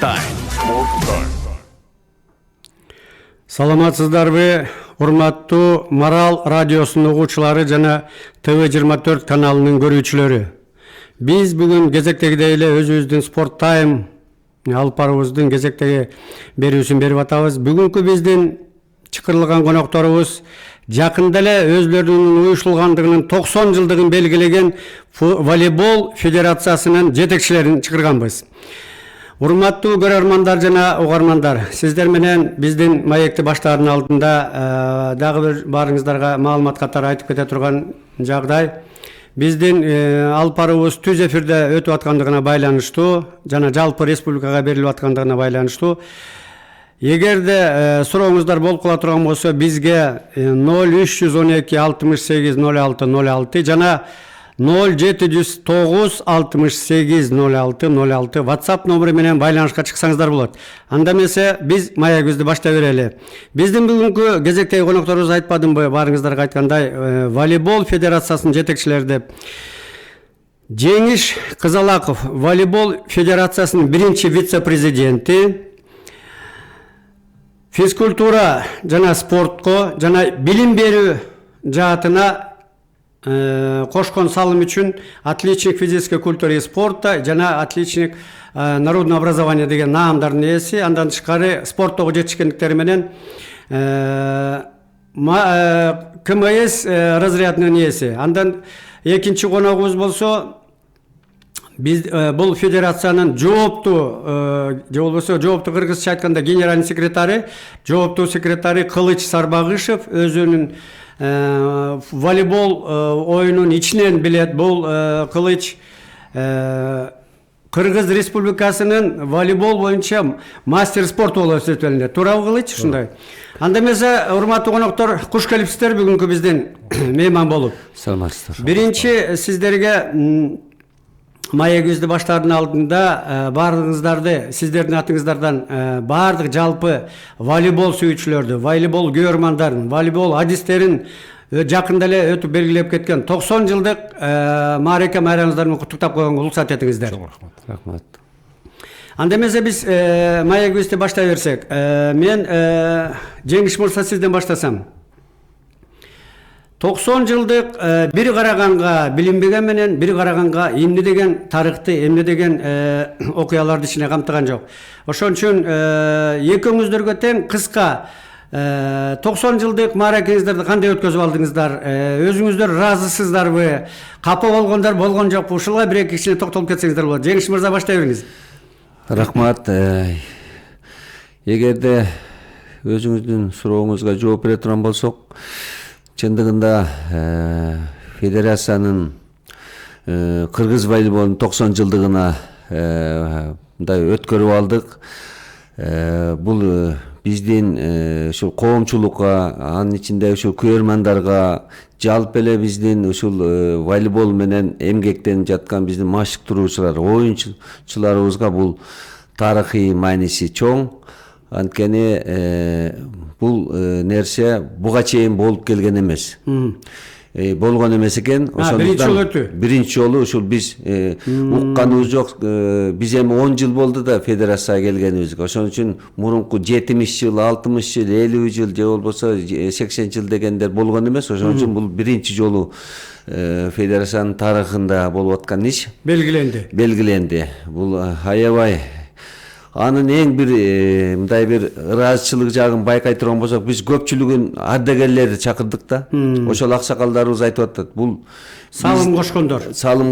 Тайм. Саламатсыздарбы, урматтуу Марал радиосунун угуучулары жана ТВ24 каналынын көрүүчүлөрү. Биз бүгүн кезектегидей эле өзүбүздүн Спорт Тайм алып баруубуздун кезектеги берүүсүн берип атабыз. Бүгүнкү биздин чакырылган конокторубуз жакында эле өзлөрүнүн уюштурулгандыгынын 90 жылдыгын белгилеген волейбол федерациясынын жетекчилерин чакырганбыз. Урматтуу көрөрмандар жана угармандар, сиздер менен биздин маекти баштаардын алдында дагы бир баарыңыздарга маалымат катары айтып кете турган жагдай. Биздин алып баруубуз түз эфирде өтүп аткандыгына байланыштуу жана жалпы республикага берилип аткандыгына байланыштуу. Эгерде сурооңуздар болуп кала турган болсо, бизге 0312 68 06 06 жана 0709 68 06 06 WhatsApp номеру менен байланышка чыксаңыздар болот. Анда эмесе биз маегибизди баштай берели. Биздин бүгүнкү кезектеги конокторубуз айтпадымбы, баарыңыздарга айткандай, волейбол федерациясынын жетекчилери деп. Жеңиш Кызалаков, волейбол федерациясынын биринчи вице-президенти, физкультура жана спортко жана билим берүү жаатына кошкон салым үчүн отличник физической культуры и спорта жана отличник народного образования деген наамдардын ээси, андан тышкары спорттогу жетишкендиктери менен КМС разрядынын ээси. Андан экинчи коногубуз болсо, биз бул федерациянын жооптуу же болбосо жооптуу кыргызча айтканда генеральный секретары, жооптуу секретары Кылыч Сарбагышев өзүнүн волейбол оюнун ичинен билет. Бул Кылыч Кыргыз Республикасынын волейбол боюнча мастер спорту болуп эсептелинет. Туурабы Кылыч? Ушундай. Анда эмесе, урматтуу коноктор, куш келипсиздер бүгүнкү биздин мейман болуп. Саламатсыздар. Биринчи сиздерге маегибизди баштаардын алдында баарыңыздарды, сиздердин атыңыздардан баардык жалпы волейбол сүйүүчүлөрдү, волейбол көрөрмандарын, волейбол адистерин жакында эле өтүп белгилеп кеткен 90 жылдык маареке майрамыңыздар менен куттуктап койгонго уруксат этиңиздер. Рахмат. Анда эмесе биз маегибизди баштай берсек, мен Жеңиш мырза сизден баштасам. 90 жылдык бир караганга билинбеген менен, бир караганга эмне деген тарыхты, эмне деген окуяларды ичине камтыган жок. Ошон үчүн экөөңүздөргө тең кыска 90 жылдык мааракеңиздерди кандай өткөзүп алдыңыздар? Өзүңүздөр ыраазысыздарбы? Капа болгондор болгон жокпу? Ушуга бир эки кичине токтолуп кетсеңиздер болот. Жеңиш мырза, баштай бериңиз. Рахмат. Эгерде өзүңүздүн сурооңузга жооп бере турган болсок, чындыгында федерациянын кыргыз волейболунун 90 жылдыгына мындай өткөрүп алдык. Бул биздин ушул коомчулукка, анын ичинде ушул көрөрмандарга, жалпы эле биздин ушул волейбол менен эмгектенип жаткан биздин машыктыруучулар, оюнчуларыбызга бул тарыхый мааниси чоң. Анткени бул нерсе буга чейин болуп келген эмес. Болгон эмес экен. Ошондуктан биринчи жолу ушул биз укканыбыз жок. Биз эми 10 жыл болду да федерацияга келгенибизге. Ошон үчүн мурунку 70 жыл, 60 жыл, 50 жыл же болбосо 80 жыл дегендер болгон эмес. Ошон үчүн бул биринчи жолу федерациянын тарыхында болуп аткан иш белгиленди. Бул аябай. Анын эң бир мындай бир ыраазычылык жагын байкай турган болсок, биз көпчүлүгүн ардагерлерди чакырдык да. Ошол аксакалдарыбыз айтып атат. Бул салым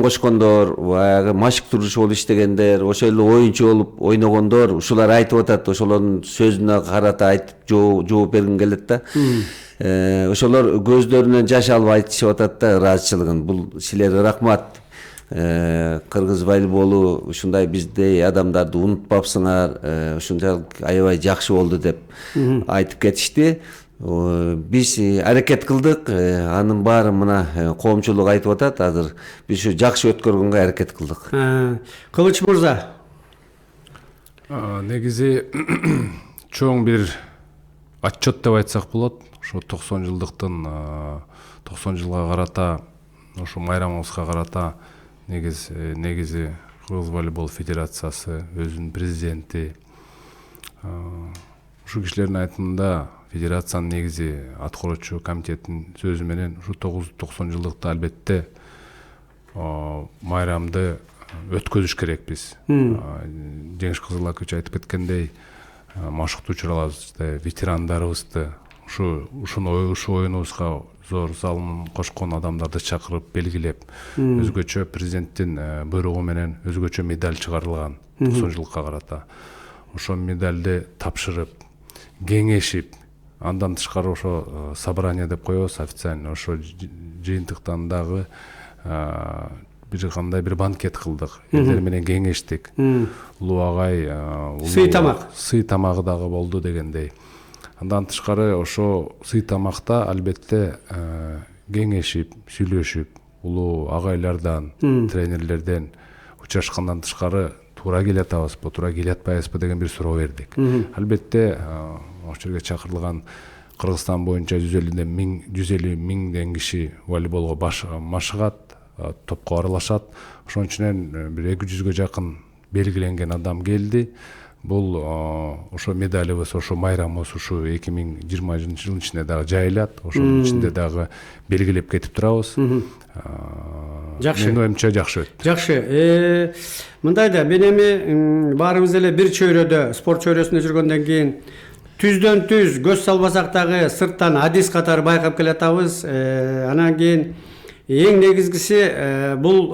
кошкондор, баягы машыктыруучу болуп иштегендер, ошол эле оюнчу болуп ойногондор, ушулар айтып атат. Ошолордун сөзүнө карата айтып жооп бергим келет да. Ошолор көздөрүнөн жаш алып айтышып атат да ыраазычылыгын. Бул силерге рахмат. Кыргыз волейболу ушундай биздей адамдарды унутпапсыңар, ушунчалык аябай жакшы болду деп айтып кетишти. Биз аракет кылдык, анын баары мына коомчулук айтып атат. Азыр биз ушу жакшы өткөргөнгө аракет кылдык. Кылыч мырза. Негизи чоң бир отчет деп айтсак болот. Ошо 90 жылдыктын 90 жылга карата, ошо майрамыбызга карата негизи Кыргыз волейбол федерациясы, өзүнүн президенти. Ушул кишилердин айтымында федерациянын негизи аткаруучу комитеттин сөзү менен ушу 990 албетте майрамды өткөзүш керекпиз. Жеңиш Кызылакыч айтып кеткендей, машыктуучу ветерандарыбызды ушу оюнубузга зор салымын кошкон адамдарды чакырып белгилеп, өзгөчө президенттин буйругу менен өзгөчө медаль чыгарылган 90 жылга карата. Ошол медальды тапшырып, кеңешип, андан тышкары ошо собрание деп коебуз официально. Ошо жыйынтыктан дагы бир банкет кылдык, элдер менен кеңештик. Улуу агай сый тамагы дагы болду дегендей. Андан тышкары ошо сый тамакта албетте кеңешип, сүйлөшүп, улуу агайлардан, тренерлерден учурашкандан тышкары туура келе атабызбы, туура келе атпайбызбы деген бир суроо бердик. Албетте ошол жерге чакырылган Кыргызстан боюнча 150 миңден киши волейболго машыгат, топко аралашат. Ошон үчүн бир 200гө жакын белгиленген адам келди. Бул ошо медалыбыз, ошо майрамыбыз ушу 2020 жылдын ичинде дагы жайылат. Ошонун ичинде дагы белгилеп кетип турабыз. Жакшы. Менин оюмча жакшы өттү. Жакшы. Мындай да, мен эми баарыбыз эле бир чөйрөдө, спорт чөйрөсүндө жүргөндөн кийин түздөн түз көз салбасак дагы сырттан адис катары байкап келатабыз. Анан кийин эң негизгиси бул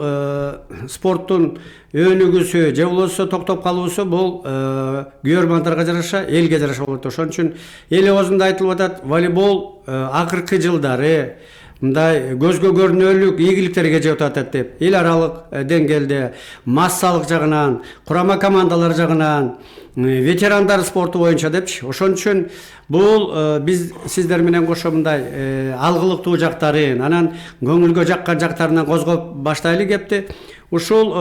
спорттун өнүгүүсү же болбосо токтоп калуусу бул күйөрмандарга жараша, элге жараша болот. Ошон үчүн эл оозунда айтылып атат, волейбол акыркы жылдары мындай көзгө көрүнөлүк ийгиликтерге жеп атат деп. Эл аралык деңгээлде, массалык жагынан, курама командалар жагынан, ветерандар спорту боюнча депчи. Ошон үчүн бул биз сиздер менен кошо мындай алгылыктуу жактарын, анан көңүлгө жаккан жактарынан козгоп баштайлы кепти. Ушул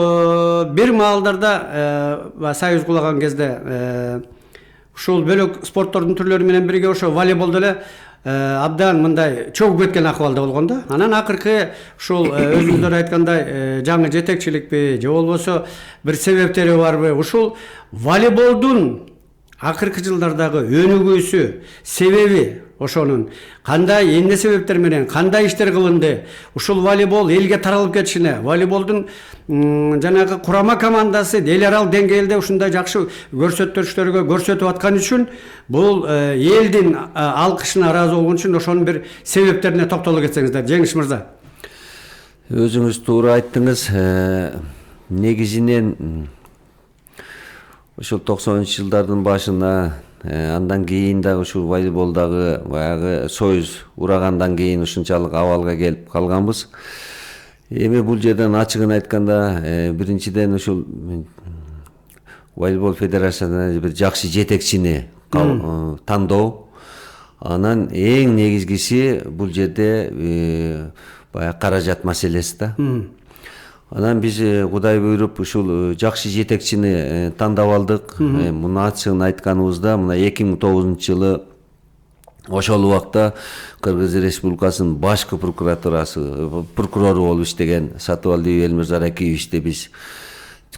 бир маалдарда союз кулаган кезде ушул бөлөк спорттордун түрлөрү менен бирге ошо волейболдо эле абдан мындай чөгүп кеткен акыбалда болгон да. Анан акыркы ушул өзүңүздөр айткандай жаңы жетекчиликпи же болбосо бир себептери барбы? Ушул волейболдун акыркы жылдардагы өнүгүүсү себеби ошонун кандай эмне себептер менен кандай иштер кылынды? Ушул волейбол элге таралып кетишине, волейболдун жанагы курама командасы эл аралык деңгээлде ушундай жакшы көрсөтүштөргө көрсөтүп аткан үчүн бул элдин алкышына ыраазы болгон үчүн ошонун бир себептерине токтоло кетсеңиздер, Жеңиш мырза. Өзүңүз туура айттыңыз. Негизинен ушул 90-жылдардын башына, андан кийин дагы ушул волейболдагы баягы союз урагандан кийин ушунчалык абалга келип калганбыз. Эми бул жерден ачыгын айтканда, биринчиден ушул волейбол федерациясына бир жакшы жетекчини тандоо. Анан эң негизгиси бул жерде баягы каражат маселеси да. Анан биз Кудай буйруп ушул жакшы жетекчини тандап алдык. Муну ачыгын айтканыбызда, мына 2009 жылы ошол убакта Кыргыз Республикасынын башкы прокурору болуп иштеген Сатыбалдиев Элмирза Ракиевичти биз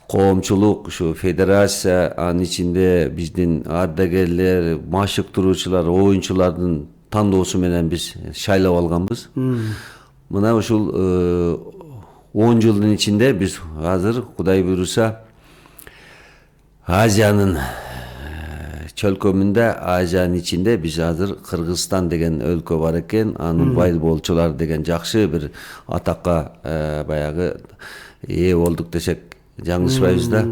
коомчулук, ушу федерация, анын ичинде биздин ардагерлер, машыктыруучулар, оюнчулардын тандоосу менен биз шайлап алганбыз. Мына ушул 10 жылдын ичинде биз азыр Кудай буйруса Азиянын чөлкөмүндө, Азиянын ичинде биз азыр Кыргызстан деген өлкө бар экен. Анын волейболчулар деген жакшы бир атакка баягы ээ болдук десек жаңылышпайбыз да.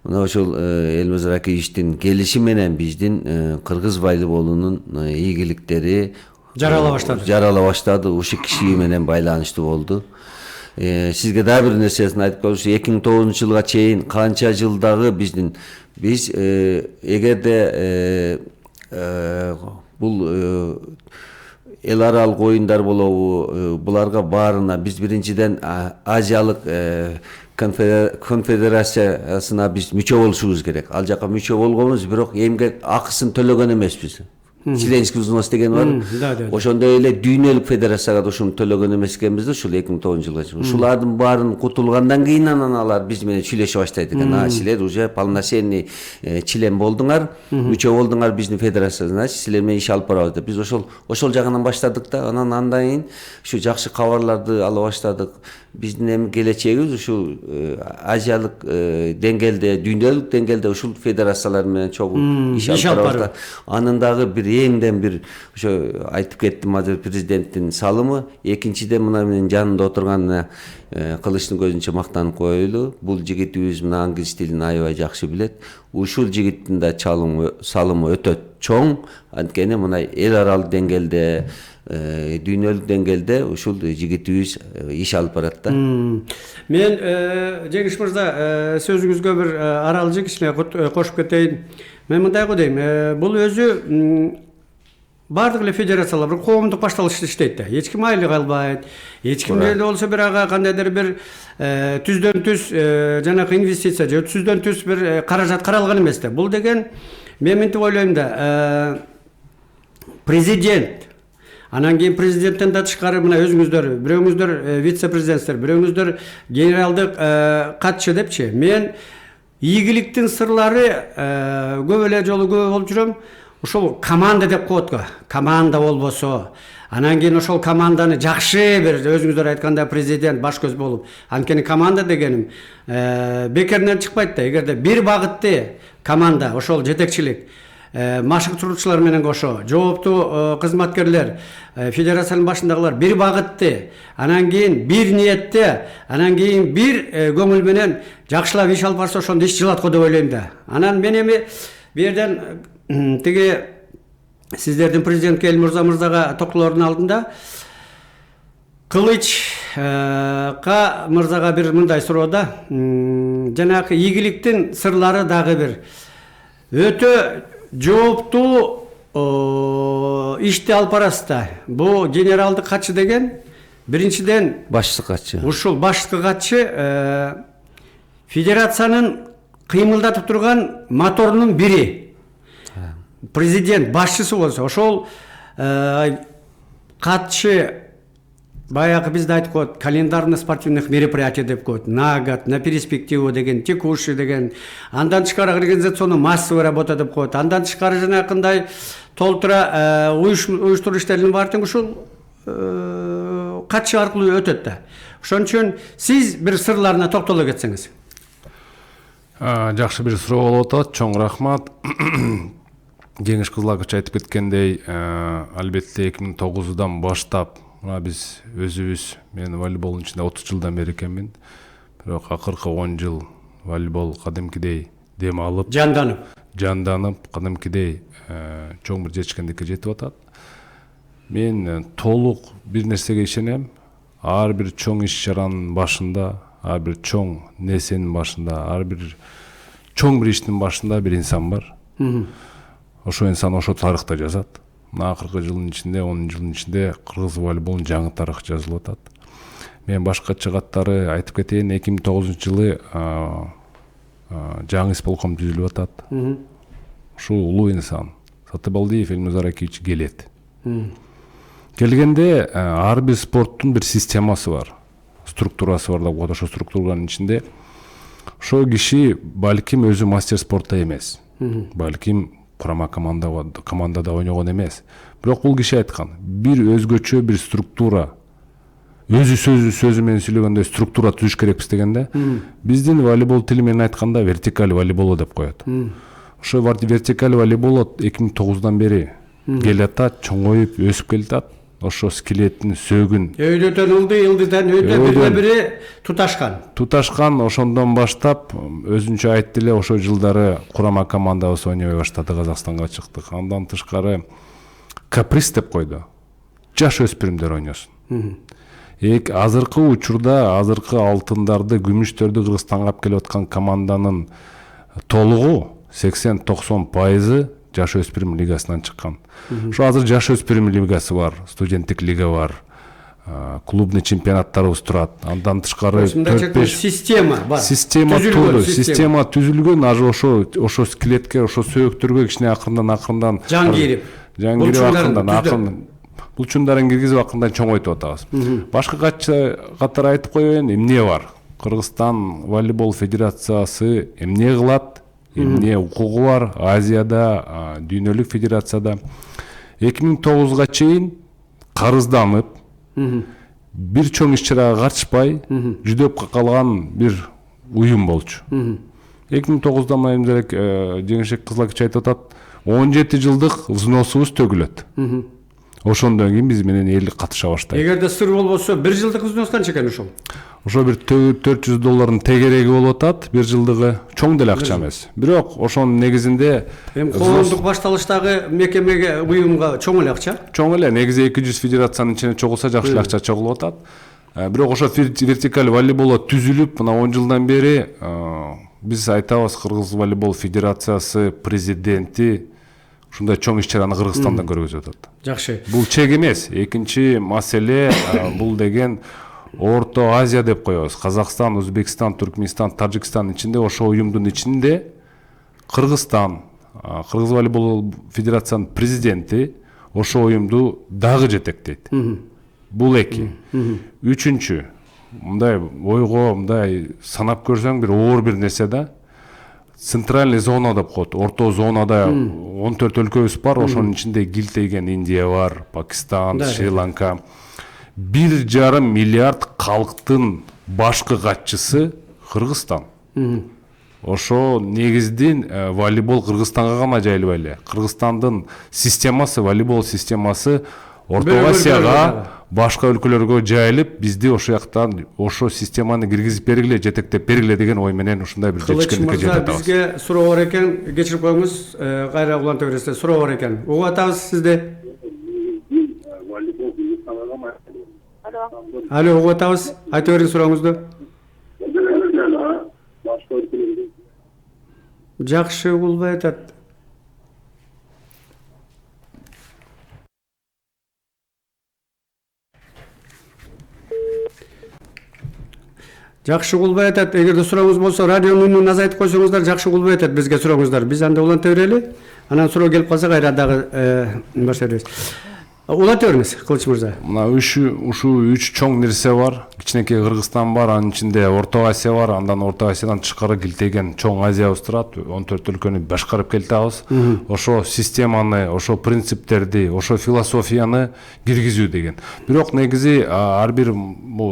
Мына ошол Элмирза Ракиевичтин келиши менен биздин кыргыз волейболунун ийгиликтери жарала баштады. Ушул киши менен байланыштуу болду. Сизге дагы бир нерсесин айтып коюшу, 2009 жылга чейин канча жылдагы биз эгерде бул эл аралык оюндар болобу, буларга баарына биз биринчиден Азиялык конфедерациясына биз мүчө болушубуз керек. Ал жака мүчө болгонбуз, бирок эмгек акысын төлөгөн эмеспиз. членский взнос деген бар. Да. Ошондой эле дүйнөлүк федерацияга да ушуну төлөгөн эмес экенбиз да ушул 2009 жылга. Ушулардын баарын кутулгандан кийин анан алар биз менен сүйлөшүп баштайт экен. Силер уже полноценный член болдуңар, мүчө болдуңар биздин федерацияга, значит силер менен иш алып барабыз деп. Биз ошол жагынан баштадык да. Андан кийин ушу жакшы кабарларды ала баштадык. Биздин эми келечегибиз ушул азиялык деңгээлде, дүйнөлүк деңгээлде ушул федерациялар менен чогуу иш алып барабыз. Анын дагы бир эңден бир ошо айтып кеттим азыр президенттин салымы, экинчиден мына менин жанымда отурган Кылычтын көзүнчө мактанып коелу. Бул жигитибиз мына англис тилин аябай жакшы билет. Ушул жигиттин да салымы өтө чоң. Анткени мына эл аралык деңгээлде, дүйнөлүк деңгээлде ушул жигитибиз иш алып барат да. Мен Жеңиш мырза сөзүңүзгө бир аралжы кичине кошуп кетейин. Мен мындай дейм, бул өзү бардык эле федерациялар бир коомдук башталышта иштейт да. Эч ким айлык албайт. Эч кимде болсо бир ага кандайдыр бир түздөн түз жанагы инвестиция же түздөн түз бир каражат каралган эмес да. Бул деген мен мынтип ойлойм да, президент, анан кийин президенттен да тышкары мына өзүңүздөр, бирөөңүздөр вице-президенттер, бирөөңүздөр генералдык катчы депчи. Мен ийгиликтин сырлары көп эле жолу көп болуп жүрөм. Ошол команда деп коет го. Команда болбосо, анан кийин ошол команданы жакшы бир өзүңүздөр айтканда президент баш көз болуп, анткени команда дегеним бекеринен чыкпайт да. Эгерде бир багытты команда, ошол жетекчилик, машыктыруучулар менен кошо, жооптуу кызматкерлер, федерациянын башындагылар бир багытты, анан кийин бир ниетте, анан кийин бир көңүл менен жакшылап иш алып барса ошондо иш жылат го деп ойлойм да. Анан мен эми бу жерден тиги сиздердин президентке Элмурза мырзага токтолоордун алдында Кылычка мырзага бир мындай суроо да. Жанагы ийгиликтин сырлары дагы бир өтө жооптуу ишти алып барасыз да. Бул генералдык катчы деген биринчиден Башчы катчы. Ушул башкы катчы федерациянын кыймылдатып турган моторунун бири. Президент башчысы болсо, ошол катчы баягы бизде айтып коет, календарно-спортивных мероприятий деп коет, на год, на перспективу деген, текущий деген, андан тышкары организационный массовый работа деп коет, андан тышкары жанакындай толтура уюштуруу иштеринин баардыгы ушул катчы аркылуу өтөт да. Ошон үчүн сиз бир сырларына токтоло кетсеңиз. Жакшы бир суроо болуп атат. Чоң рахмат. Жеңиш Кызылакович айтып кеткендей, албетте 2009-дан баштап биз өзүбүз, мен волейболдун ичинде 30 жылдан бери экенмин. Бирок акыркы 10 жыл волейбол кадимкидей дем алып, жанданып, кадимкидей чоң бир жетишкендикке жетип атат. Мен толук бир нерсеге ишенем. Ар бир чоң иш-чаранын башында, ар бир чоң нерсенин башында, ар бир чоң бир иштин башында бир инсан бар. Ошо инсан ошо тарыхта жазат. Мына акыркы жылдын ичинде, 10 жылдын ичинде кыргыз волейболунун жаңы тарыхы жазылып атат. Мен башка чыгаттары айтып кетейин. 2009-жылы жаңы исполком түзүлүп атат. Ушул улуу инсан Сатыбалдиев Элмур Акиевич келет. Келгенде ар бир спорттун бир системасы бар, структурасы бар деп коет. Ошо структуранын ичинде ошо киши балким өзү мастер спортта эмес, балким курама командада ойногон эмес. Бирок бул киши айткан, бир өзгөчө бир структура, өзү сөзү менен сүйлөгөндө структура түзүш керекпиз дегенде, биздин волейбол тили менен айтканда вертикаль волейбол деп коет. Ошо вертикаль волейбол 2009-дан бери келатат, чоңоюп, өсүп келатат. Ошо скелеттин сөөгүн Өйдөтөн ылдыдан өйдө бири туташкан. Ошондон баштап өзүнчө айтты эле, ошо жылдары курама командабыз ойнобой баштады, Казакстанга чыктык. Андан тышкары каприз деп койду. Жаш өспүрүмдөр ойносун. Азыркы учурда азыркы алтындарды, күмүштөрдү Кыргызстанга алып келип аткан команданын толугу 80-90% жаш өспүрүм лигасынан чыккан. Ошо азыр жаш өспүрүм лигасы бар, студенттик лига бар, клубный чемпионаттарыбыз турат. Андан тышкары 4-5 система бар. Система түзүлгөн, ошо скелетке, ошо сөөктөргө кичине акырындан жан жаңы кирип акындан акын булчундарын киргизип акындан чоңойтуп атабыз. Башка катар айтып коеюн, эмне бар? Кыргызстан волейбол федерациясы эмне кылат? Эмне укугу бар? Азияда, дүйнөлүк федерацияда 2009-га чейин карызданып, бир чоң иш-чарага катышпай, жүдөп калган бир уюм болчу. 2009-да мындай Жеңишек Кызылакич айтып атат, 17 жылдык взносубуз төгүлөт. Ошондон кийин биз менен элдик катыша баштайт. Эгерде сыр болбосо, 1 жылдык взнос канча экен ошол? Ошо бир $400 тегереги болуп атат, 1 жылдыгы. Чоң деле акча эмес. Бирок ошонун негизинде коомдук башталыштагы мекемеге, уюмга чоң эле акча? Чоң эле, негизи 200 федерациянын ичине чогулса жакшы эле акча чогулуп атат. Бирок ошо вертикаль волейбол түзүлүп, мына 10 жылдан бери биз айтабыз, Кыргыз волейбол федерациясы президенти ушундай чоң иш-чараны Кыргызстандан көргөзүп атат. Жакшы. Бул чек эмес. Экинчи маселе бул деген Орто Азия деп коебуз. Казакстан, Өзбекстан, Түркмөнстан, Тажикстан ичинде ошо уюмдун ичинде Кыргызстан, Кыргыз волейбол федерациянын президенти ошо уюмду дагы жетектейт. Бул эки. Үчүнчү, мындай ойго мындай санап көрсөң бир оор бир нерсе да. Центральный зона деп коет. Орто зонада 14 өлкөбүз бар, ошонун ичинде килтейген Индия бар, Пакистан, Шри-Ланка. 1,5 миллиард калктын башкы катчысы Кыргызстан. Ошо негизден волейбол Кыргызстанга гана жайылбай эле. Кыргызстандын системасы, волейбол системасы Орто Азияга, башка өлкөлөргө жайылып, бизди ошо жактан ошо системаны киргизип бергиле, жетектеп бергиле деген ой менен ушундай бир жетишкендикке жетип атабыз. Бизге суроо бар экен, кечирип коюңуз, кайра улантып бересиз. Суроо бар экен. Угуп атабыз сизди. Алло, угуп атабыз. Айтып бериңиз сурооңузду. Жакшы угулбай атат. Жакшы угулбай атат. Эгерде сурооңуз болсо, радионун үнүн азайтып койсоңуздар, жакшы угулбай атат бизге сурооңуздар. Биз анда уланта берели. Анан суроо келип калса кайра дагы баштай беребиз. Уланта бериңиз, Кылыч мырза. Мына ушу 3 чоң нерсе бар. Кичинекей Кыргызстан бар, анын ичинде Орто Азия бар, андан Орто Азиядан тышкары килтейген чоң Азиябыз турат. 14 өлкөнү башкарып келатабыз. Ошо системаны, ошо принциптерди, ошо философияны киргизүү деген. Бирок негизи ар бир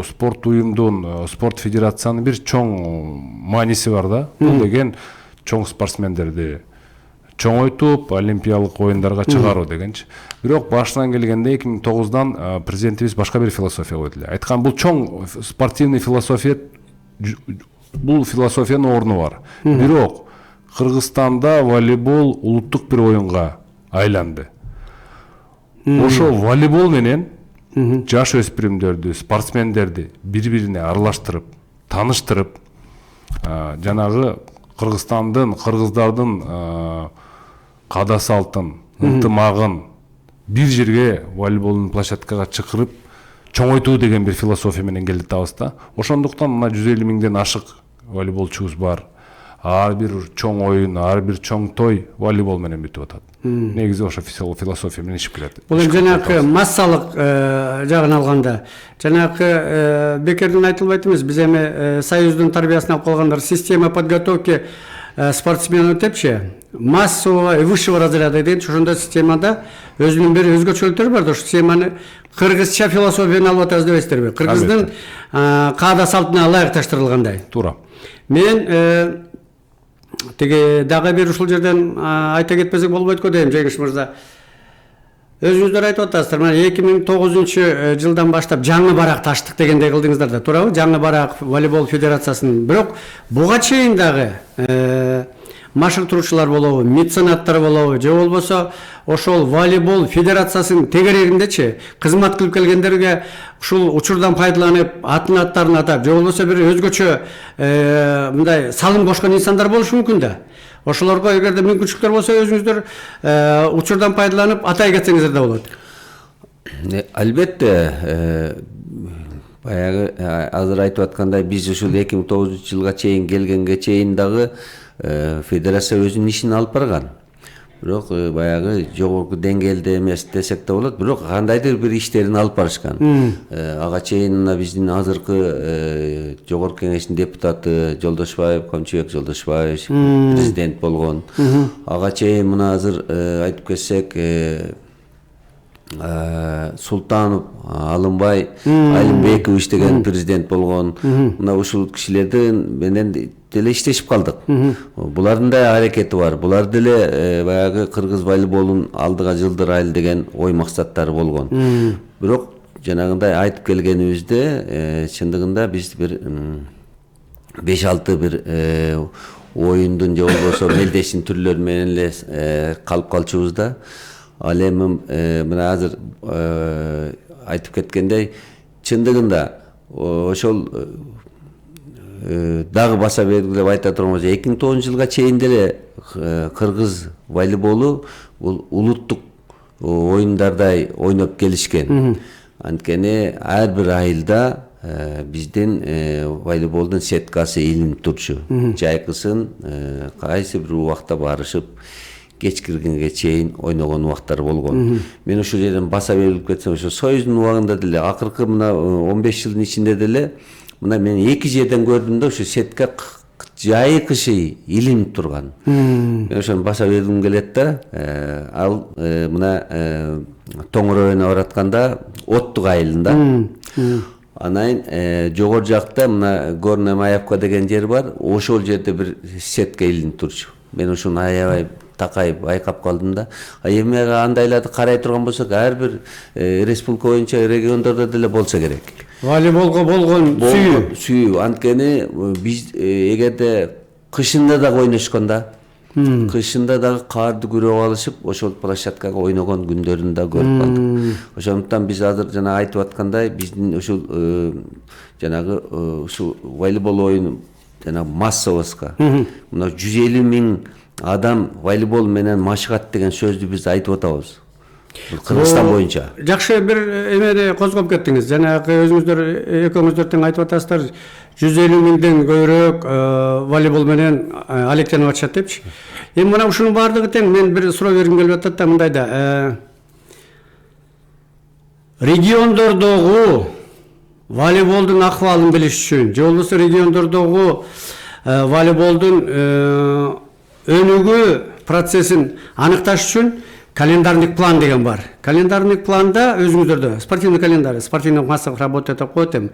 спорт уюмдун, спорт федерациянын бир чоң мааниси бар да. Бул деген чоң спортсмендерди чоңойтуп, олимпиялык оюндарга чыгаруу дегенчи. Бирок башынан келгенде 2009-дан президентибиз башка бир философия койду эле. Айткан бул чоң спортивный философия, бул философиянын орну бар. Бирок Кыргызстанда волейбол улуттук бир оюнга айланды. Ошо волейбол менен жаш өспүрүмдөрдү, спортсмендерди бири-бирине аралаштырып, тааныштырып, жанагы Кыргызстандын, кыргыздардын каада салтын, ынтымагын бир жерге волейболдун площадкага чакырып чоңойтуу деген бир философия менен келип атабыз да. Ошондуктан мына 150 миңден ашык волейболчубуз бар. Ар бир чоң оюн, ар бир чоң той волейбол менен бүтүп атат. Негизи ошо философия менен ишип келет. Бул жанагы массалык жагын алганда, жанагы бекерден айтылбайт эмес, биз эми союздун тарбиясын алып калгандар система подготовки спортсменов депчи, массового и высшего разряда деген ошондой системада өзүнүн бир өзгөчөлүктөрү бар да, ошол системаны кыргызча философияны алып атабыз дебейсиздерби? Кыргыздын каада салтына ылайыкташтырылгандай. Туура. Мен тиги дагы бир ушул жерден айта кетпесек болбойт го дейм, Жеңиш мырза. Өзүңүздөр айтып атасыздар, мына 2009-жылдан баштап жаңы барак таштык дегендей кылдыңыздар да, туурабы? Жаңы барак волейбол федерациясынын. Бирок буга чейин дагы машык турушулар болобу, меценаттар болобу, же болбосо ошол волейбол федерациясынын тегерегиндечи кызмат кылып келгендерге ушул учурдан пайдаланып, атын аттарын атап, же болбосо бир өзгөчө мындай салым кошкон инсандар болушу мүмкүн да. Ошолорго эгерде мүмкүнчүлүктөр болсо, өзүңүздөр учурдан пайдаланып атай кетсеңиздер да болот. Албетте, баягы азыр айтып аткандай, биз ушул 2009-жылга чейин келгенге чейин дагы федерация өзүнүн ишин алып барган. бирок баягы жогорку деңгээлде эмес десек да болот, бирок кандайдыр бир иштерин алып барышкан. Ага чейин мына биздин азыркы жогорку кеңештин депутаты Жолдошбаев, Камчыбек Жолдошбаевич президент болгон. Ага чейин мына азыр айтып кетсек Султанов Алымбай Алимбекович деген президент болгон. Мына ушул кишилерден менен деле иштешип калдык. Булардын да аракети бар. Булар деле баягы кыргыз волейболун алдыга жылдырайлы деген ой максаттары болгон. Бирок жанагындай айтып келгенибизде чындыгында биз бир 5-6 бир оюндун же болбосо мелдештин түрлөрү менен эле калып калчубуз да. Ал эми мына азыр айтып кеткендей чындыгында ошол дагы баса белгилеп айта турган болсо 2009-жылга чейин деле кыргыз волейболу бул улуттук оюндардай ойноп келишкен. Анткени ар бир айылда биздин волейболдун сеткасы илинип турчу. Жайкысын кайсы бир убакта барышып кеч киргенге чейин ойногон убактар болгон. Мен ушул жерден баса белгилеп кетсем, ошо Союздун убагында деле акыркы мына 15 жылдын ичинде деле мына мен 2 жерден көрдүм да, ошо сетке жайкышы илинип турган. Мен ошону баса бергим келет да. Ал мына Тоңорөөнө баратканда Оттук айылында. Анан жогору жакта мына Горная Маевка деген жер бар. Ошол жерде бир сетке илинип турчу. Мен ошону аябай такайып байкап калдым да. Эми андайларды карай турган болсок, ар бир республика боюнча региондордо деле болсо керек. Волейболго болгон сүйүү. Анткени биз эгерде кышында да ойношкондо, кышында дагы карды күрөп алышып, ошол площадкага ойногон күндөрүн да көрүп калдык. Ошондуктан биз азыр жана айтып аткандай, биздин ушул жанагы ушул волейбол оюну жана массовоска мына 150 000 адам волейбол менен машыгат деген сөздү биз айтып атабыз. Кыргызстан боюнча. Жакшы бир эмеде козгоп кеттиңиз. Жанагы өзүңүздөр экөөңүздөр тең айтып атасыздар, 150 000ден көбүрөөк волейбол менен алектенип атышат депчи. Эми мына ушунун баардыгы тең мен бир суроо бергим келип атат да, мындайда. Региондордогу волейболдун акыбалын билиш үчүн, же болбосо региондордогу волейболдун өнүгүү процессин аныкташ үчүн календарник план деген бар. Календарник планда өзүңүздөрдө спортивный календарь, спортивный массовых работает деп коет эми.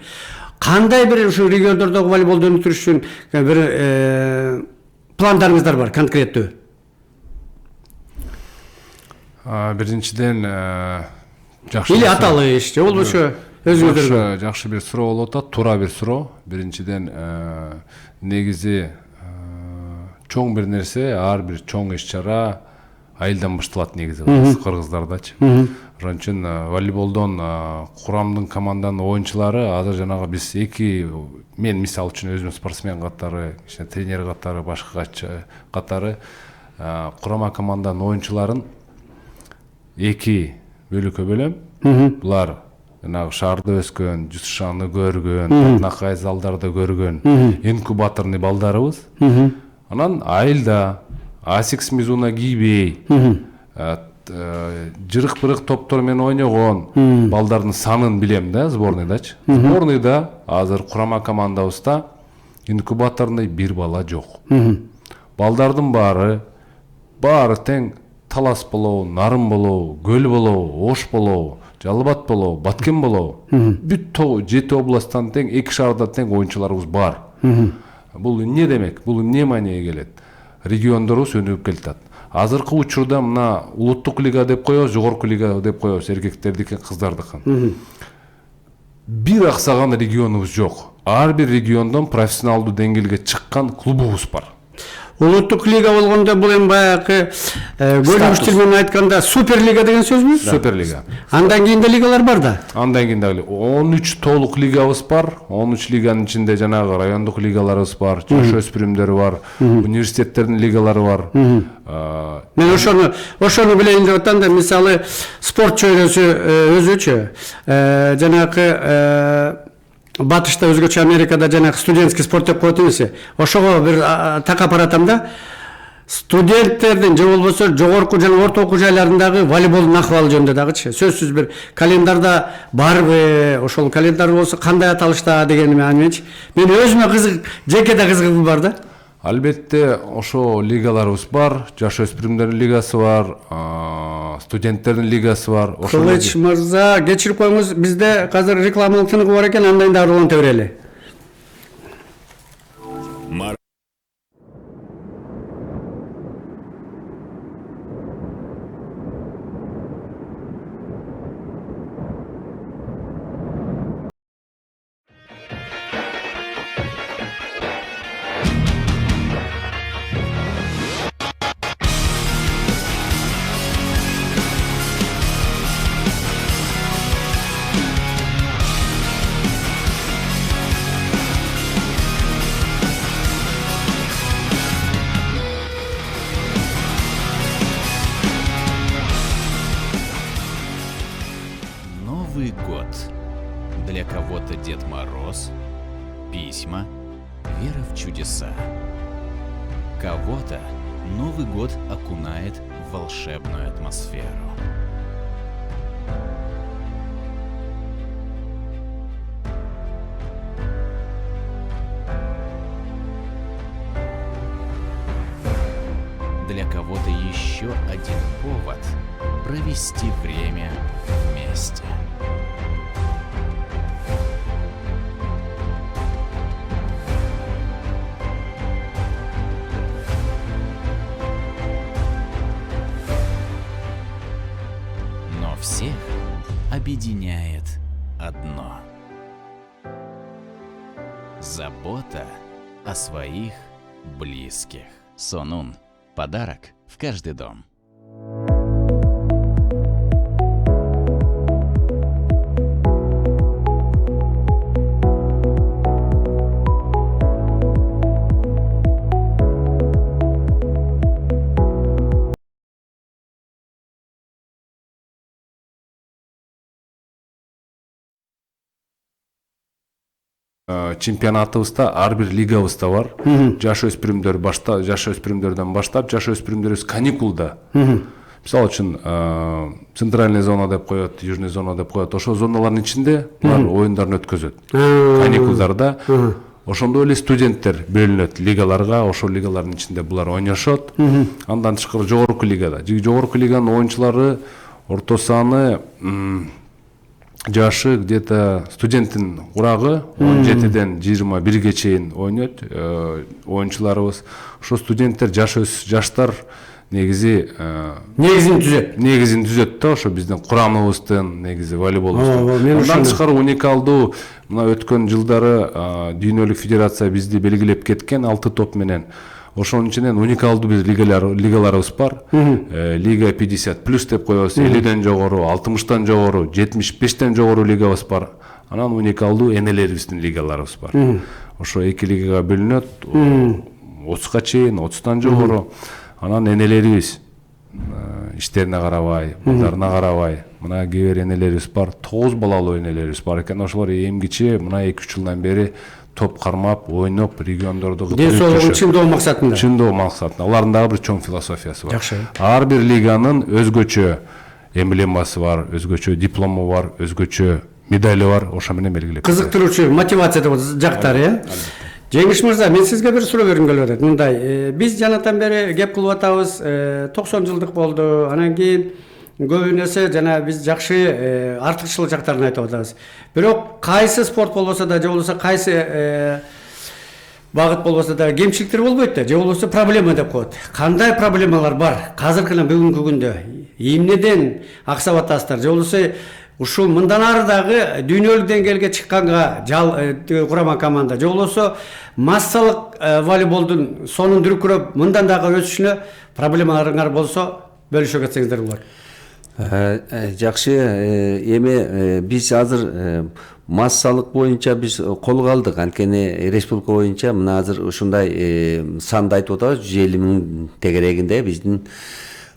Кандай бир ушу региондордогу волейболду өнүктүрүш үчүн бир пландарыңыздар бар конкреттүү? Биринчиден жакшы или аталыш, же болбосо өзүңүздөргө жакшы бир суроо болуп атат, туура бир суроо. Биринчиден негизи чоң бир нерсе, ар бир чоң иш-чара айылдан башталат негизи кыргыздардачы. Ошон үчүн волейболдон курамдын команданын оюнчулары азыр жанагы биз мен мисал үчүн өзүм спортсмен катары, тренер катары, башка катары курама команданын оюнчуларын 2 бөлүккө бөлөм. Булар жанагы шаарда өскөн, ЖСШны көргөн, Татнакай залдарда көргөн инкубаторный балдарыбыз. Анан айылда Асикс Мизуна кийбей, жырык-пырык топтор менен ойногон балдардын санын билем да, сборныйдачы. Сборныйда азыр курама командабызда инкубаторный 1 бала жок. Балдардын баары тең Талас болобу, Нарын болобу, Көл болобу, Ош болобу, Жалбат болобу, Баткен болобу. Бүт 7 областтан тең 2 шаарда тең оюнчуларыбыз бар. Бул эмне демек? Бул эмне маанайга келет? Региондорубуз өнүгүп келатат. Азыркы учурда мына улуттук лига деп коебуз, жогорку лига деп коебуз, эркектердики, кыздардыкы. Бир аксаган регионубуз жок. Ар бир региондон профессионалдуу деңгээлге чыккан клубубуз бар. Улуттук лига болгондо бул эми баягы бөлүнгүч тил менен айтканда суперлига деген сөзбү? Суперлига. Андан кийин да лигалар бар да. Андан кийин дагы 13 толук лигабыз бар. 13 лиганын ичинде жанагы райондук лигаларыбыз бар, жаш өспүрүмдөр бар, университеттердин лигалары бар. Мен ошону билейин деп атам да, мисалы спорт чөйрөсү өзүчө жанагы Батышта өзгөчө Америкада жанагы студентский спорт деп коет эмеси. Ошого бир такап баратам да. студенттердин же болбосо жогорку жана орто окуу жайларындагы волейболдун акыбалы жөнүндө дагычы сөзсүз бир календарда барбы, ошол календар болсо кандай аталышта дегени менчи мен өзүмө кызык, жеке да кызыгым бар да. Албетте ошо лигаларыбыз бар, жаш өспүрүмдөрдүн лигасы бар, студенттердин лигасы бар. Кылыч мырза, кечирип коюңуз, бизде азыр рекламалык тыныгы бар экен, андайын дагы уланта берели. Новый год. Для кого-то Дед Мороз, письма, вера в чудеса. Кого-то Новый год окунает в волшебную атмосферу. Для кого-то еще один повод провести время вместе. Но всех объединяет одно — забота о своих близких. Сонун. Подарок в каждый дом. Чемпионатыбызда ар бир лигабыз да бар. Жаш өспүрүмдөрдөн баштап, жаш өспүрүмдөрүбүз каникулда. Мисалы үчүн центральный зона деп коет, южный зона деп коет. Ошол зоналардын ичинде булар оюндарын өткөзөт. Каникулдарда. Ошондой эле студенттер бөлүнөт лигаларга, ошол лигалардын ичинде булар ойношот. Андан тышкары жогорку лигада. Жогорку лиганын оюнчулары орто саны жашы где-то студенттин курагы 17ден 21ге чейин ойнойт оюнчуларыбыз. Ошо студенттер жаштар негизин түзөт да, ошо биздин курамыбыздын негизи волейболубуздун. Андан тышкары уникалдуу мына өткөн жылдары дүйнөлүк федерация бизди белгилеп кеткен 6 топ менен. Ошонун ичинен уникалдуу биз лигаларыбыз бар. Лига 50+ деп коебуз, 50ден жогору, 60тан жогору, 75тен жогору лигабыз бар. Анан уникалдуу энелерибиздин лигаларыбыз бар. Ошо эки лигага бөлүнөт. 30га чейин, 30тан жогору. Анан энелерибиз иштерине карабай, балдарына карабай, мына кээ бир энелерибиз бар, 9 балалуу энелерибиз бар экен. Ошолор эмгиче мына 2-3 жылдан бери топ кармап, ойноп, региондорду ден соолугун чыңдоо максатында. Чыңдоо максатында. Алардын дагы бир чоң философиясы бар. Жакшы. Ар бир лиганын өзгөчө эмблемасы бар, өзгөчө диплому бар, өзгөчө медали бар, ошо менен белгилеп. Кызыктыруучу мотивация деп жактары, э? Жеңиш мырза, мен сизге бир суроо бергим келип атат. Мындай, биз жанатан бери кеп кылып атабыз, 90 жылдык болду. Анан кийин көбүнесе жана биз жакшы артыкчылык жактарын айтып атабыз. Бирок кайсы спорт болбосо да, же болбосо кайсы багыт болбосо да кемчиликтер болбойт да, же болбосо проблема деп коет. Кандай проблемалар бар азыркы бүгүнкү күндө? Эмнеден аксап атасыздар? Же болбосо ушул мындан ары дагы дүйнөлүк деңгээлге чыкканга курама команда, же болбосо массалык волейболдун сонун дүркүрөп мындан дагы өсүшүнө проблемаларыңар болсо бөлүшө кетсеңиздер болот. Жакшы, эми биз азыр массалык боюнча биз колго алдык. Анткени республика боюнча мына азыр ушундай санды айтып атабыз, 150 миң тегерегинде биздин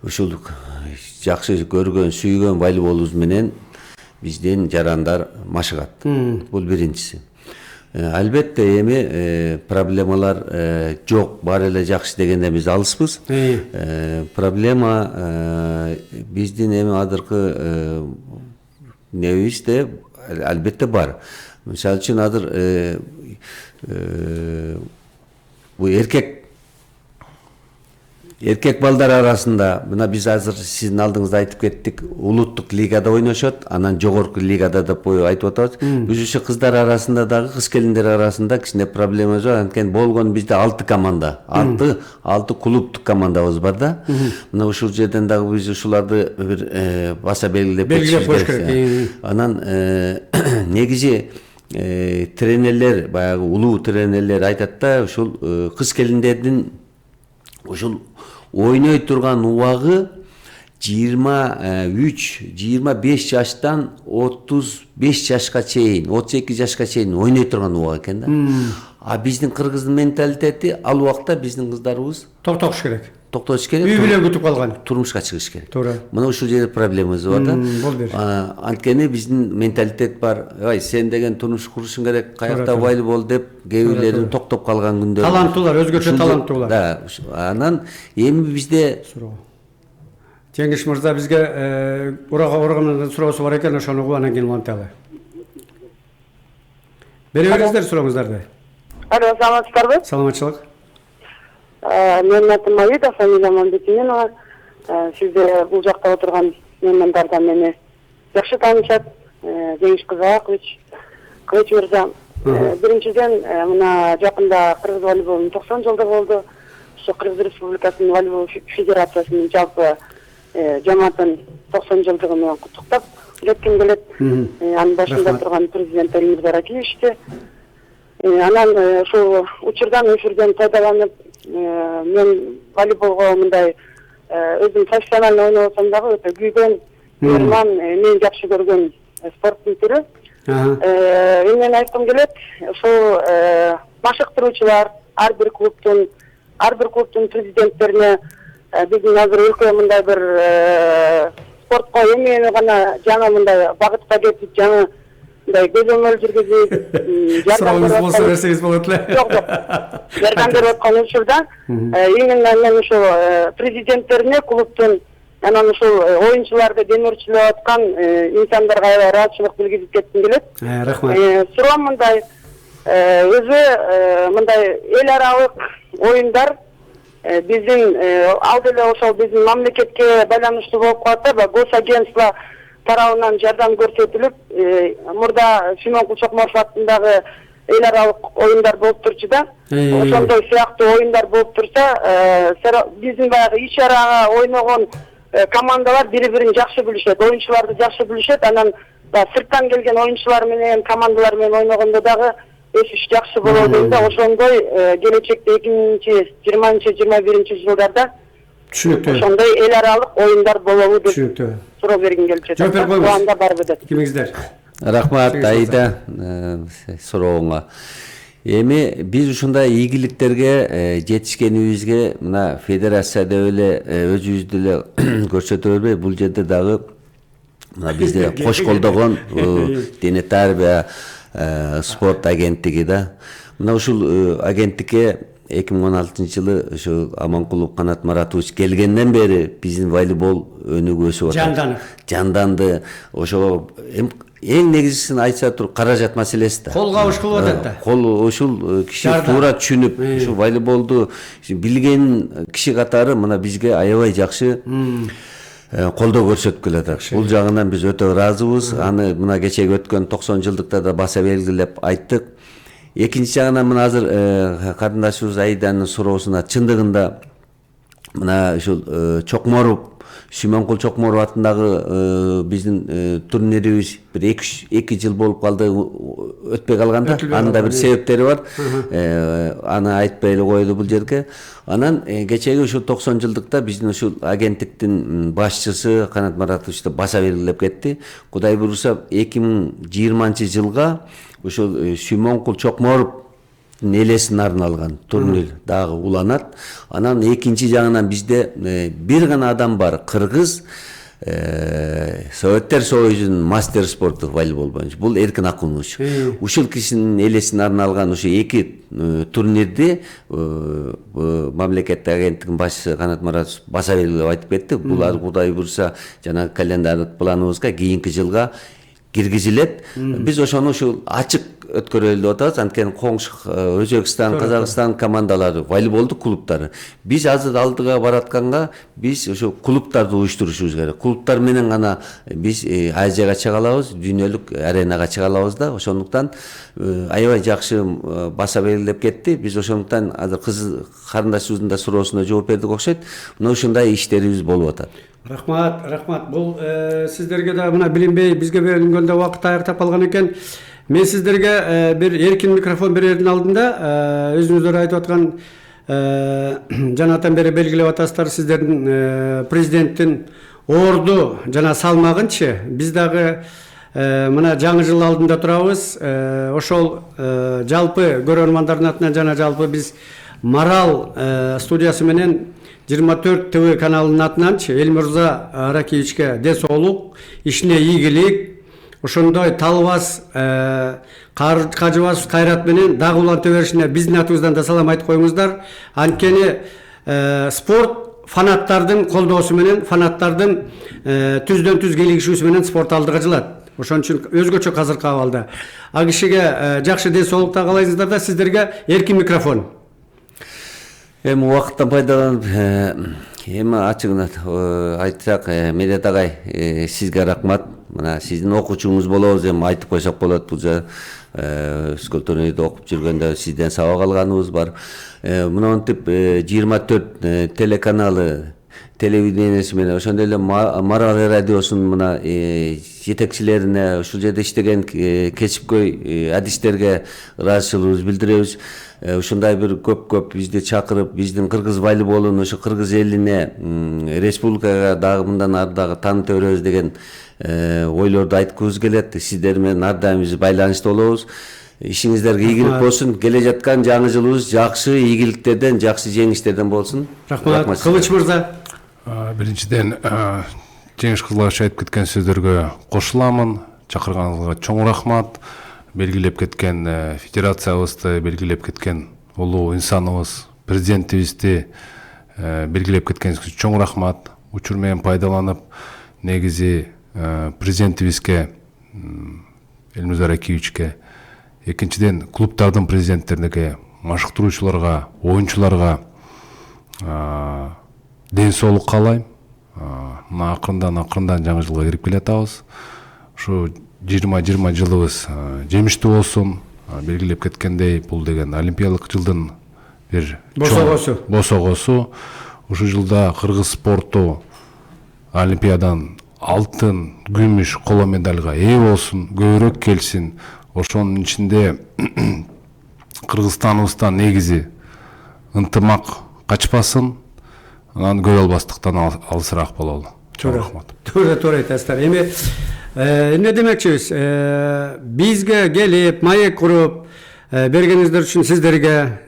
ушул жакшы көргөн, сүйгөн волейболубуз менен биздин жарандар машыгат. Бул биринчиси. Албетте эми проблемалар жок, баары эле жакшы дегенден биз алыспыз. Проблема биздин эми азыркы небизде албетте бар. Мисалы үчүн азыр бул эркек балдар арасында мына биз азыр сиздин алдыңызда айтып кеттик, улуттук лигада ойношот, анан жогорку лигада деп айтып атабыз. Биз ушу кыздар арасында дагы, кыз келиндер арасында кичине проблема бар. Анткени болгон бизде 6 команда, 6 клубтук командабыз бар да. Мына ушул жерден дагы биз ушуларды бир баса белгилеп кетишибиз керек. Анан негизи тренерлер, баягы улуу тренерлер айтат да, ушул кыз келиндердин ушул ойной турган убагы 23-25 жаштан 35 жашка чейин, 32 жашка чейин ойной турган убак экен да. А биздин кыргыздын менталитети ал убакта биздин кыздарыбыз токтош керек. Токтош керек. Үй бүлө күтүп калган. Турмушка чыгыш керек. Туура. Мына ушул жерде проблемабыз бар да. Анткени биздин менталитет бар. Ай, сен деген турмуш курушуң керек, каякта волейбол деп кээ бирлерин токтоп калган күндөр. Таланттуулар, өзгөчө таланттуулар. Да, анан эми бизде Жеңиш мырза бизге ураган суроосу бар экен, ошону угуп анан кийин уланталы. Бере бериңиздер сурооңуздарды. Алло, саламатсыздарбы? Саламатчылык. Менин атым Аида, фамилиям Мамбетинова. Сизде бул жакта отурган меймандардан мени жакшы таанышат. Жеңиш Кызакович, Кылыч мырза. Биринчиден, мына жакында кыргыз волейболунун 90 жылдыгы болду. Ошо Кыргыз Республикасынын волейбол федерациясынын жалпы жамаатын 90 жылдыгы менен куттуктап жетким келет. Анын башында турган президент Элмир Ракиевичти. Анан ушул учурдан эфирден пайдаланып, мен волейболго мындай өзүм профессионально ойносом дагы өтө күйгөн, ырман, мен жакшы көргөн спорттун түрү. Мен айткым келет, ушул машыктыруучулар ар бир клубтун президенттерине биздин азыр өлкө мындай бир спортко эмнени гана жаңы мындай багытка кетип, жаңы мындай көзөмөл жүргүзүп, жардам берсеңиз болот эле. Жок. Жардам берип аткан учурда именно мен ушул президенттерине клубтун анан ушул оюнчуларды демирчилеп аткан инсандарга аябай ыраазычылык билгизип кетким келет. Рахмат. Суроом мындай, өзү мындай эл аралык оюндар биздин ал деле ошол биздин мамлекетке байланыштуу болуп калат да, госагентство тарабынан жардам көрсөтүлүп, мурда Симон Чокморов атындагы эл аралык оюндар болуп турчу да. Ошондой сыяктуу оюндар болуп турса, биздин баягы ич арага ойногон командалар бири-бирин жакшы билишет, оюнчуларды жакшы билишет, анан сырттан келген оюнчулар менен, командалар менен ойногондо дагы өсүш жакшы болот дейм да. Ошондой келечекте 2020-21 жылдарда түшүнүктүү. Ошондой эл аралык оюндар болобу деп Түшүнүктүү. суроо бергим келип жатат. Жооп берип коюңуз. Анда барбы деп. Кимиңиздер? Рахмат Аида сурооңа. Эми биз ушундай ийгиликтерге жетишкенибизге мына федерацияда эле өзүбүздү эле көрсөтө бербей, бул жерде дагы мына бизде кош колдогон дене тарбия спорт агенттиги да. Мына ушул агенттикке 2016-жылы ошо Аманкулов Канат Маратович келгенден бери биздин волейбол өнүгүп өсүп атат. Жанданды. Ошо эң негизгисин айтса туруп каражат маселеси да. Кол кабыш кылып атат да. Кол ушул киши туура түшүнүп, ушу волейболду билген киши катары мына бизге аябай жакшы колдоо көрсөтүп келатат. Бул жагынан биз өтө ыраазыбыз. Аны мына кечеги өткөн 90 жылдыкта да баса белгилеп айттык. Экинчи жагынан мына азыр кардындашыбыз Аиданын суроосуна чындыгында мына ушул Чокморов, Сүймөнкул Чокморов атындагы биздин турнирибиз бир 2 жыл болуп калды, өтпөй калган да. Анын да бир себептери бар. Аны айтпай эле коелу бул жерге. Анан кечеги ушул 90 жылдыкта биздин ушул агенттиктин башчысы Канат Маратович да баса белгилеп кетти. Кудай буйруса 2020 жылга ушул Сүймөнкул Чокморов элесине арналган турнир дагы уланат. Анан экинчи жагынан бизде бир гана адам бар, кыргыз Советтер Союзунун мастер спорту волейбол боюнча бул Эркин Акунович. Ушул кишинин элесине арналган ошо 2 турнирди мамлекеттик агенттигинин башчысы Канат Маратов баса белгилеп айтып кетти. Булар Кудай буйрса жана календардык планыбызга кийинки жылга киргизилет. Биз ошону ушул ачык өткөрөлү деп атабыз. Анткени коңшу Өзбекстан, Казакстан командалары, волейболдук клубтары. Биз азыр алдыга баратканга биз ошо клубтарды уюштурушубуз керек. Клубтар менен гана биз Азияга чыга алабыз, дүйнөлүк аренага чыга алабыз да. Ошондуктан аябай жакшы баса белгилеп кетти. Биз ошондуктан азыр карындашыбыздын да суроосуна жооп бердик окшойт. Мына ушундай иштерибиз болуп атат. Рахмат. Бул сиздерге да мына билинбей бизге берилгенде убакыт аяктап калган экен. Мен сиздерге бир эркин микрофон берердин алдында өзүңүздөр айтып аткан жанатан бери белгилеп атасыздар сиздердин президенттин орду жана салмагынчы. Биз дагы мына жаңы жыл алдында турабыз. Ошол жалпы көрөрмандардын атынан жана жалпы биз Марал студиясы менен 24 ТВ каналынын атынанчы Элмирза Аракиевичке ден соолук, ишине ийгилик, ошондой талбас, кажыбас кайрат менен дагы уланта беришине биздин атыбыздан да салам айтып коюңуздар. Анткени спорт фанаттардын колдоосу менен, фанаттардын түздөн түз келишүүсү менен спорт алдыга жылат. Ошон үчүн өзгөчө азыркы абалда. А кишиге жакшы ден соолукта каалайсыздар да, сиздерге эркин микрофон. Эми убакыттан пайдаланып, эми ачыгына айтсак, Медет агай, сизге рахмат. Мына сиздин окуучуңуз болобуз, эми айтып койсок болот. Бул Сколторийде окуп жүргөндө сизден сабак алганыбыз бар. Мынтип 24 телеканалы телевидениеси менен ошондой эле Марал радиосунун мына жетекчилерине, ушул жерде иштеген кесипкөй адистерге ыраазычылыгыбызды билдиребиз. Ушундай бир көп бизди чакырып, биздин кыргыз волейболун ошо кыргыз элине, республикага дагы мындан ары дагы тааныта беребиз деген ойлорду айткыбыз келет. Сиздер менен ар дайым биз байланышта болобуз. Ишиңиздерге ийгилик болсун. Келе жаткан жаңы жылыбыз жакшы ийгиликтерден, жакшы жеңиштерден болсун. Рахмат. Кылыч мырза. Биринчиден Жеңиш Кызылбаев айтып кеткен сөздөргө кошуламын. Чакырганыңызга чоң рахмат. Белгилеп кеткен федерациябызды, белгилеп кеткен улуу инсаныбыз, президентибизди белгилеп кеткениңизге чоң рахмат. Учур менен пайдаланып, негизи президентибизге, Элмирза Аракиевичке, экинчиден клубтардын президенттерине, машыктыруучуларга, оюнчуларга ден соолук каалайм. Мына акырындан жаңы жылга кирип келатабыз. Ушу 2020 жылыбыз жемиштүү болсун. Белгилеп кеткендей, бул деген олимпиадалык жылдын бир босогосу. Ушу жылда кыргыз спорту олимпиадан алтын, күмүш, коло медальга ээ болсун, көбүрөөк келсин. Ошонун ичинде Кыргызстаныбыздан негизи ынтымак качпасын, анан көз албастыктан алысыраак бололу. Чоң рахмат. Туура айтасыздар. Эми эмне демекчибиз? Бизге келип, маек куруп бергениңиздер үчүн сиздерге,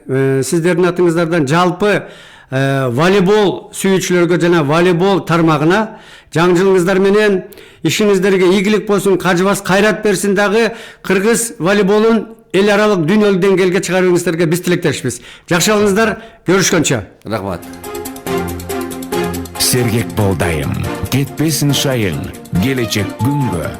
сиздердин атыңыздардан жалпы волейбол сүйүүчүлөргө жана волейбол тармагына жаңы жылыңыздар менен ишиңиздерге ийгилик болсун, кажыбас кайрат берсин, дагы кыргыз волейболун эл аралык дүйнөлүк деңгээлге чыгарууңуздарга биз тилектешпиз. Жакшы болуңуздар, көрүшкөнчө. Рахмат. Сергек болдайым, кетпесин шайың, келечек күнгө.